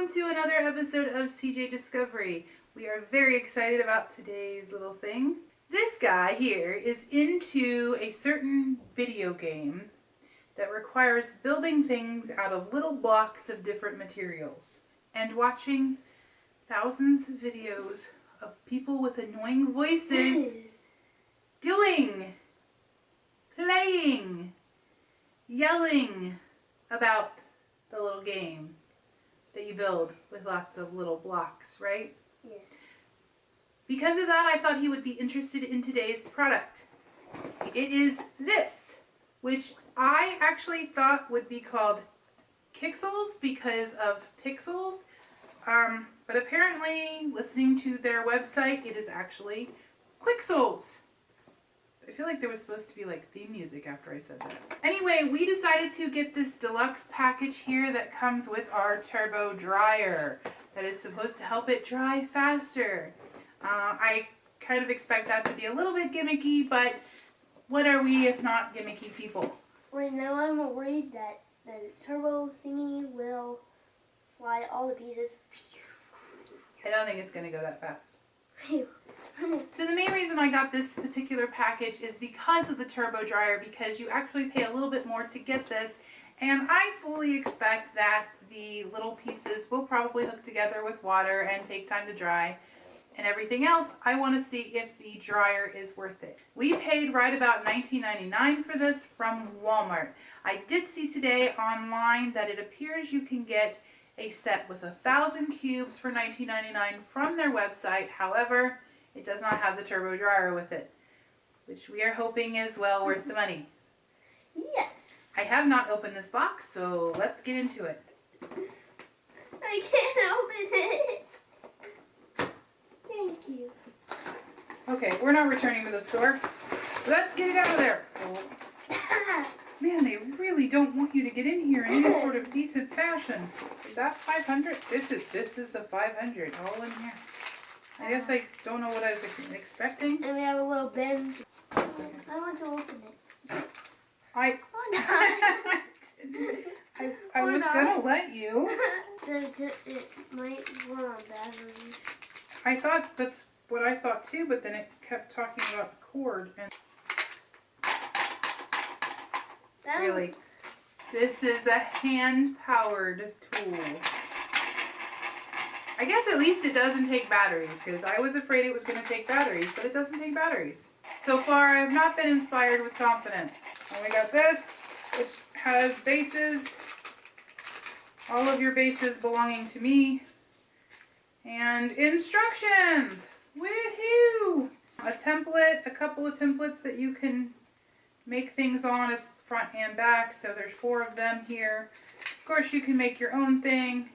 Welcome to another episode of CJ Discovery. We are very excited about today's little thing. This guy here is into a certain video game that requires building things out of little blocks of different materials and watching thousands of videos of people with annoying voices playing, yelling about the little game that you build with lots of little blocks, right? Yes. Because of that, I thought he would be interested in today's product. It is this, which I actually thought would be called Qixels because of pixels. But apparently, listening to their website, it is actually Qixels. I feel like there was supposed to be like theme music after I said that. Anyway, we decided to get this deluxe package here that comes with our turbo dryer that is supposed to help it dry faster. I kind of expect that to be a little bit gimmicky, but what are we if not gimmicky people? Right now I'm worried that the turbo thingy will fly all the pieces. I don't think it's going to go that fast. Phew. So the main reason I got this particular package is because of the turbo dryer, because you actually pay a little bit more to get this, and I fully expect that the little pieces will probably hook together with water and take time to dry. And everything else, I want to see if the dryer is worth it. We paid right about $19.99 for this from Walmart. I did see today online that it appears you can get a set with 1,000 cubes for $19.99 from their website. However, it does not have the turbo dryer with it, which we are hoping is well worth the money. Yes. I have not opened this box, so let's get into it. I can't open it. Thank you. Okay, we're not returning to the store. Let's get it out of there. Man, they really don't want you to get in here in any sort of decent fashion. Is that 500? This is a 500 all in here. I guess I don't know what I was expecting. And we have a little bin. I want to open it. I was gonna let you. It might run on batteries. I thought that's what I thought too, but then it kept talking about the cord and really, this is a hand-powered tool. I guess at least it doesn't take batteries, because I was afraid it was going to take batteries, but it doesn't take batteries. So far, I have not been inspired with confidence. And we got this, which has bases, all of your bases belonging to me, and instructions. Woohoo! A template, a couple of templates that you can make things on. It's front and back, so there's 4 of them here. Of course, you can make your own thing,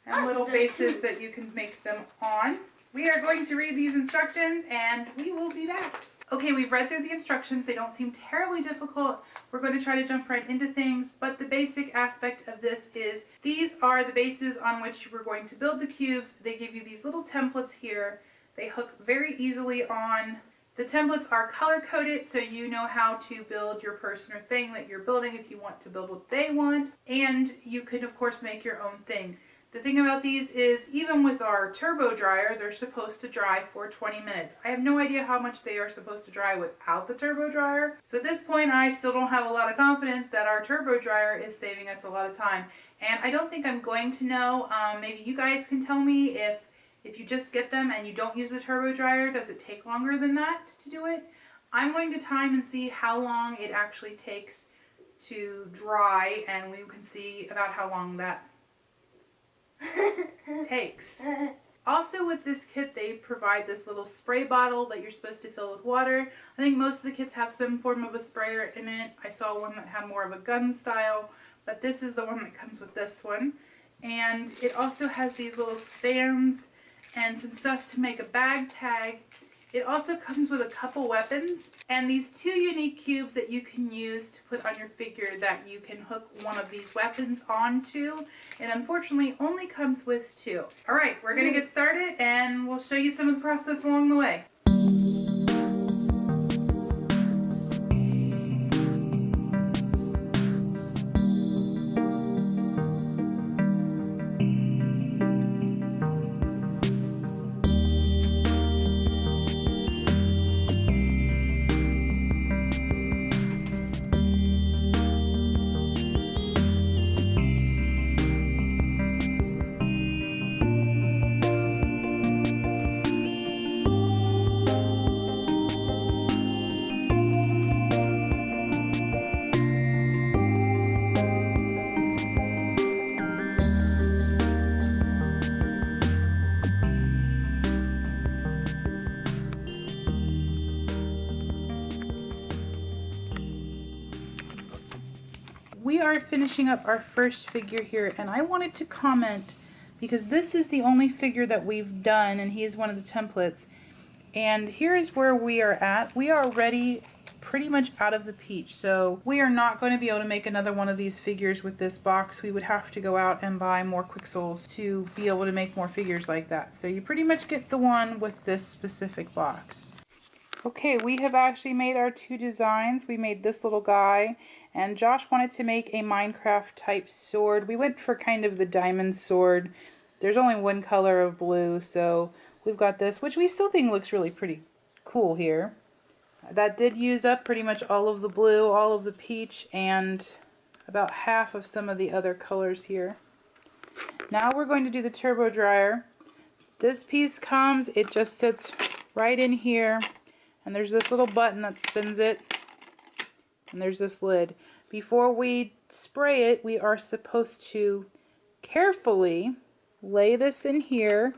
and little bases that you can make them on. We are going to read these instructions, and we will be back. Okay, we've read through the instructions. They don't seem terribly difficult. We're going to try to jump right into things, but the basic aspect of this is these are the bases on which we're going to build the cubes. They give you these little templates here. They hook very easily on. The templates are color-coded, so you know how to build your person or thing that you're building if you want to build what they want. And you can, of course, make your own thing. The thing about these is, even with our turbo dryer, they're supposed to dry for 20 minutes. I have no idea how much they are supposed to dry without the turbo dryer. So at this point, I still don't have a lot of confidence that our turbo dryer is saving us a lot of time. And I don't think I'm going to know. Maybe you guys can tell me if you just get them and you don't use the turbo dryer, does it take longer than that to do it? I'm going to time and see how long it actually takes to dry, and we can see about how long that takes. Also with this kit, they provide this little spray bottle that you're supposed to fill with water. I think most of the kits have some form of a sprayer in it. I saw one that had more of a gun style, but this is the one that comes with this one. And it also has these little stands and some stuff to make a bag tag. It also comes with a couple weapons and these 2 unique cubes that you can use to put on your figure that you can hook one of these weapons onto. And unfortunately only comes with 2. Alright, we're going to get started and we'll show you some of the process along the way. we are finishing up our first figure here, and I wanted to comment because this is the only figure that we've done, and he is one of the templates. And here is where we are at. We are already pretty much out of the peach, so we are not going to be able to make another one of these figures with this box. We would have to go out and buy more Qixels to be able to make more figures like that. So you pretty much get the one with this specific box. Okay, we have actually made our two designs. We made this little guy, and Josh wanted to make a Minecraft type sword. We went for kind of the diamond sword. There's only one color of blue, so we've got this, which we still think looks really pretty cool here. That did use up pretty much all of the blue, all of the peach, and about half of some of the other colors here. Now we're going to do the turbo dryer. This piece comes, it just sits right in here, and there's this little button that spins it, and there's this lid. Before we spray it, we are supposed to carefully lay this in here.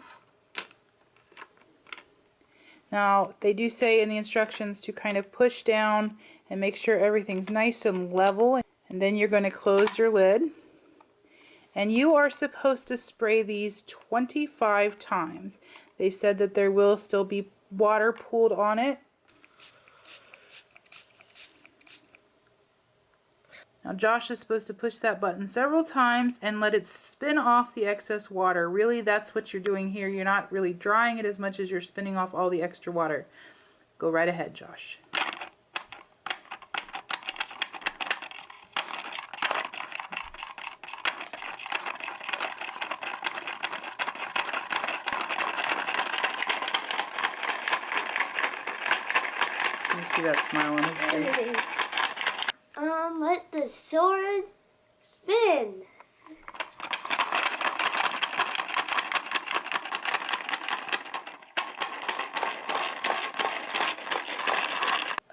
Now, they do say in the instructions to kind of push down and make sure everything's nice and level, and then you're going to close your lid. And you are supposed to spray these 25 times. They said that there will still be water pooled on it. Now Josh is supposed to push that button several times and let it spin off the excess water. Really, that's what you're doing here. You're not really drying it as much as you're spinning off all the extra water. Go right ahead, Josh. You see that smile on his face? Let the sword spin.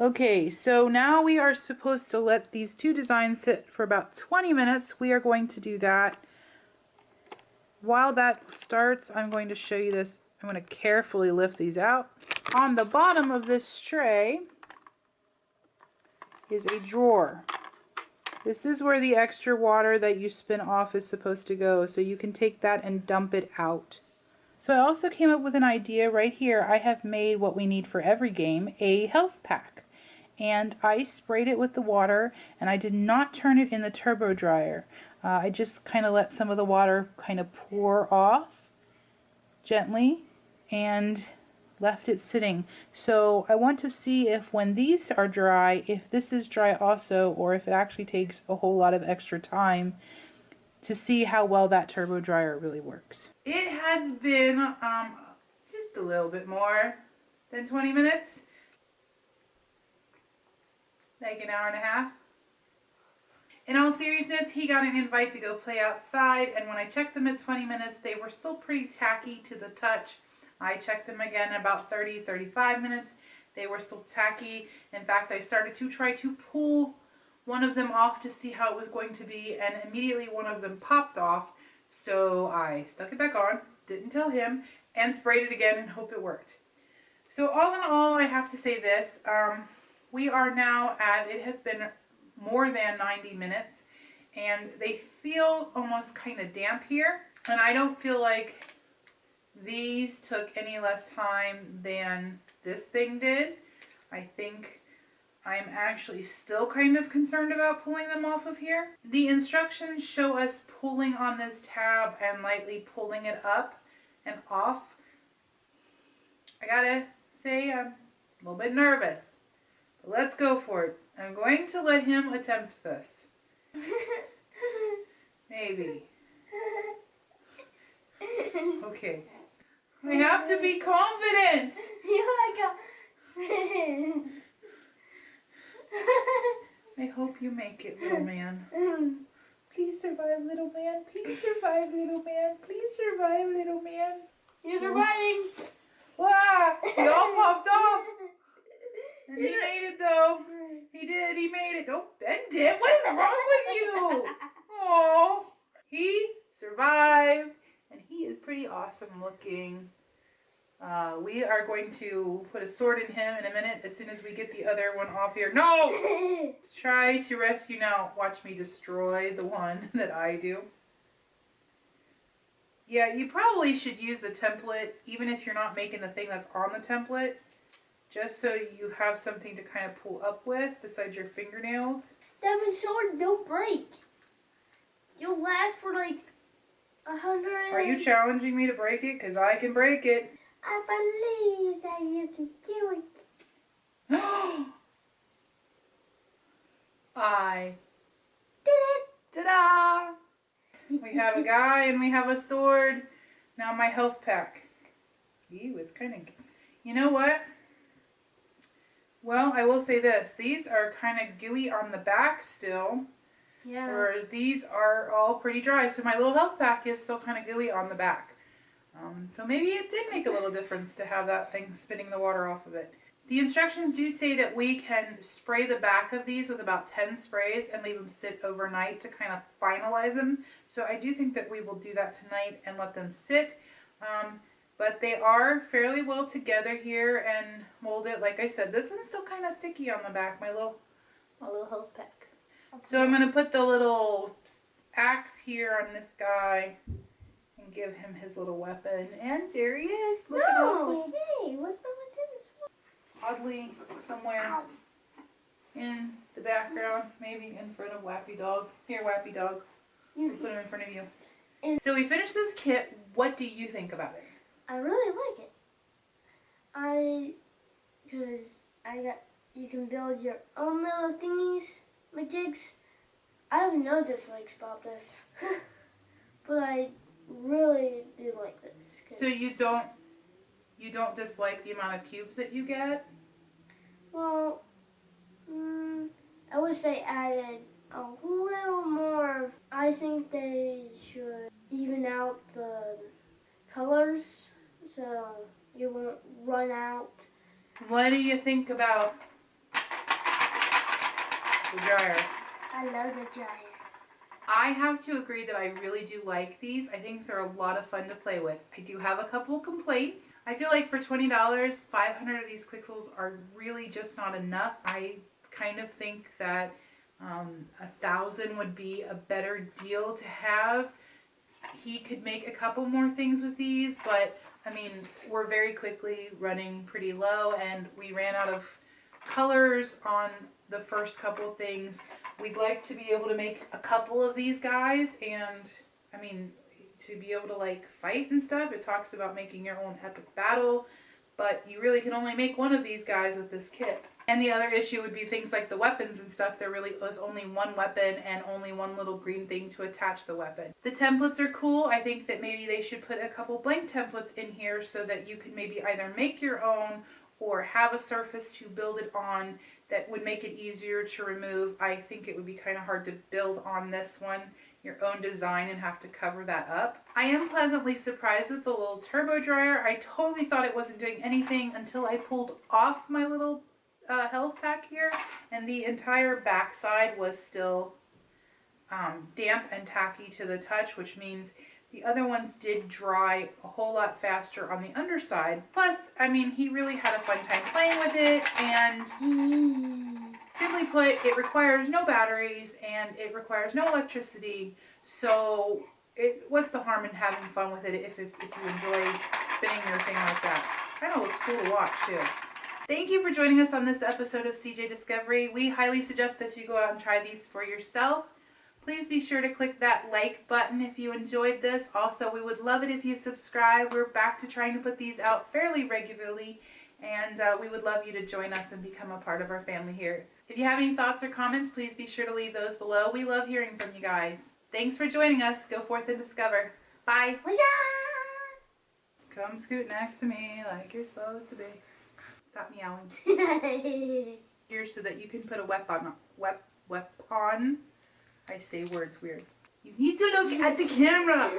Okay, so now we are supposed to let these two designs sit for about 20 minutes. We are going to do that. While that starts, I'm going to show you this. I'm going to carefully lift these out. On the bottom of this tray is a drawer. This is where the extra water that you spin off is supposed to go, so you can take that and dump it out. So I also came up with an idea right here. I have made what we need for every game, a health pack. And I sprayed it with the water, and I did not turn it in the turbo dryer. I just kind of let some of the water kind of pour off gently and left it sitting. So I want to see if when these are dry, if this is dry also, or if it actually takes a whole lot of extra time to see how well that turbo dryer really works. It has been just a little bit more than 20 minutes. Like an hour and a half. In all seriousness, he got an invite to go play outside, and when I checked them at 20 minutes, they were still pretty tacky to the touch. I checked them again in about 30-35 minutes. They were still tacky. In fact, I started to try to pull one of them off to see how it was going to be, and immediately one of them popped off. So I stuck it back on, didn't tell him, and sprayed it again and hope it worked. So all in all, I have to say this. We are now at, it has been more than 90 minutes, and they feel almost kind of damp here. And I don't feel like these took any less time than this thing did. I think I'm actually still kind of concerned about pulling them off of here. The instructions show us pulling on this tab and lightly pulling it up and off. I gotta say I'm a little bit nervous, but let's go for it. I'm going to let him attempt this. Maybe. Okay. We have to be confident. You are confident. I hope you make it, little man. Please survive, little man. Please survive, little man. Please survive, little man. You're surviving. Wow! We all popped off. And he made it, though. He did. He made it. Don't bend it. What is wrong with you? Oh, he survived, and he is pretty awesome looking. We are going to put a sword in him in a minute as soon as we get the other one off here. No! Let's try to rescue now. Watch me destroy the one that I do. Yeah, you probably should use the template even if you're not making the thing that's on the template. Just so you have something to kind of pull up with besides your fingernails. That sword don't break. You'll last for like 100. Are you challenging me to break it? Because I can break it. I believe that you can do it. I Did it. ta-da! We have a guy and we have a sword. Now my health pack. Ew, it's kind of... You know what? Well, I will say this. These are kind of gooey on the back still. Yeah. Whereas these are all pretty dry. So my little health pack is still kind of gooey on the back. So maybe it did make a little difference to have that thing spitting the water off of it. The instructions do say that we can spray the back of these with about 10 sprays and leave them sit overnight to kind of finalize them. So I do think that we will do that tonight and let them sit. But they are fairly well together here and molded. Like I said, this one's still kind of sticky on the back, my little health pack. So I'm going to put the little axe here on this guy and give him his little weapon. And there he is. Looking all cool. Hey, what's wrong with this one? Oddly, somewhere in the background, maybe in front of Wappy Dog. Here, Wappy Dog. I'll put him in front of you. So we finished this kit. What do you think about it? I really like it. Because you can build your own little thingies, jigs. I have no dislikes about this, but I really do like this. So you don't dislike the amount of cubes that you get? Well, I wish they added a little more. I think they should even out the colors so you won't run out. What do you think about the dryer? I love the dryer. I have to agree that I really do like these. I think they're a lot of fun to play with. I do have a couple complaints. I feel like for $20, 500 of these Qixels are really just not enough. I kind of think that 1,000 would be a better deal to have. He could make a couple more things with these, but I mean, we're very quickly running pretty low and we ran out of colors on the first couple things. We'd like to be able to make a couple of these guys, and I mean, to be able to like fight and stuff. It talks about making your own epic battle, but you really can only make one of these guys with this kit. And the other issue would be things like the weapons and stuff. There really was only one weapon and only one little green thing to attach the weapon. The templates are cool. I think that maybe they should put a couple blank templates in here so that you can maybe either make your own or have a surface to build it on that would make it easier to remove. I think it would be kind of hard to build on this one your own design and have to cover that up. I am pleasantly surprised with the little turbo dryer. I totally thought it wasn't doing anything until I pulled off my little health pack here, and the entire backside was still damp and tacky to the touch, which means the other ones did dry a whole lot faster on the underside. Plus, I mean, he really had a fun time playing with it, and simply put, it requires no batteries and it requires no electricity. So what's the harm in having fun with it if you enjoy spinning your thing like that? Kind of looks cool to watch too. Thank you for joining us on this episode of CJ Discovery. We highly suggest that you go out and try these for yourself. Please be sure to click that like button if you enjoyed this. Also, we would love it if you subscribe. We're back to trying to put these out fairly regularly, and we would love you to join us and become a part of our family here. If you have any thoughts or comments, please be sure to leave those below. We love hearing from you guys. Thanks for joining us. Go forth and discover. Bye. Come scoot next to me like you're supposed to be. Stop meowing. Here so that you can put a weapon. I say words weird. You need to look at the camera.